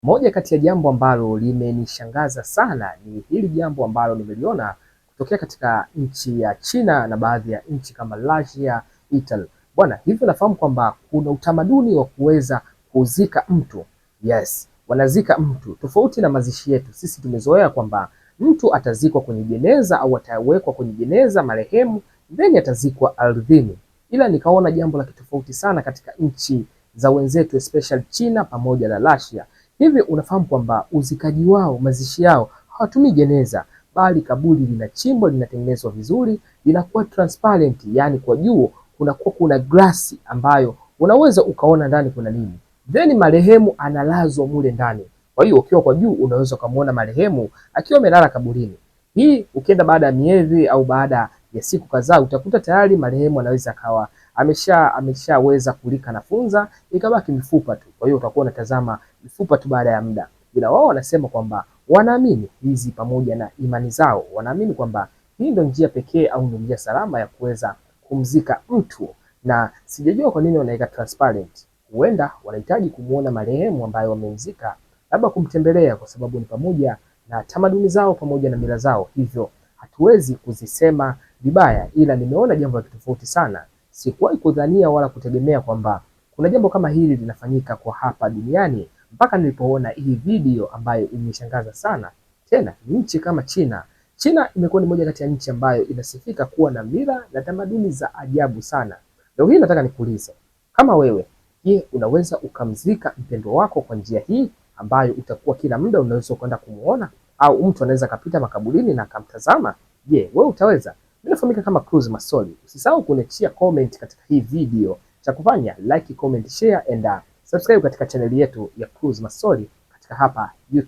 Moja kati ya jambo ambalo limenishangaza sana ni hili jambo ambalo nimeliona kutokea katika nchi ya China na baadhi ya nchi kama Russia, Italy. Bwana, hivyo nafahamu kwamba kuna utamaduni wa kuweza kuzika mtu. Yes, wanazika mtu. Tofauti na mazishi yetu, sisi tumezoea kwamba mtu atazikwa kwenye jeneza au atawekwa kwenye jeneza marehemu, then atazikwa ardhini. Ila nikaona jambo la kitofauti sana katika nchi za wenzetu, especially China pamoja na Russia. Hivi unafahamu kwamba uzikaji wao, mazishi yao hawatumii jeneza, bali kaburi linachimbwa, linatengenezwa vizuri, linakuwa transparent, yani kwa juu kunakuwa kuna glasi ambayo unaweza ukaona ndani kuna nini, then marehemu analazwa mule ndani. Kwa hiyo ukiwa kwa juu unaweza ukamwona marehemu akiwa amelala kaburini. Hii ukienda baada ya miezi au baada ya siku kadhaa utakuta tayari marehemu anaweza akawa ameshaweza kulika na funza, ikabaki mifupa tu. Kwa hiyo utakuwa unatazama mifupa tu baada ya muda. Ila wao wanasema kwamba wanaamini hizi, pamoja na imani zao, wanaamini kwamba hii ndio njia pekee au ndio njia salama ya kuweza kumzika mtu, na sijajua kwa nini wanaweka transparent. Huenda wanahitaji kumuona marehemu ambaye wamemzika, labda kumtembelea, kwa sababu ni pamoja na tamaduni zao pamoja na mila zao, hivyo hatuwezi kuzisema vibaya. Ila nimeona jambo la tofauti sana. Sikuwahi kudhania wala kutegemea kwamba kuna jambo kama hili linafanyika kwa hapa duniani, mpaka nilipoona hii video ambayo imenishangaza sana. Tena ni nchi kama China. China imekuwa ni moja kati ya nchi ambayo inasifika kuwa na mila na tamaduni za ajabu sana. Leo hii nataka nikuulize, kama wewe, je, unaweza ukamzika mpendwa wako kwa njia hii ambayo utakuwa kila muda unaweza kwenda kumuona, au mtu anaweza kapita makaburini na akamtazama? Je, wewe utaweza? Ninafahamika kama Cruise Masoli. Usisahau kuniachia comment katika hii video. Cha kufanya like, comment, share and subscribe katika channel yetu ya Cruise Masoli katika hapa YouTube.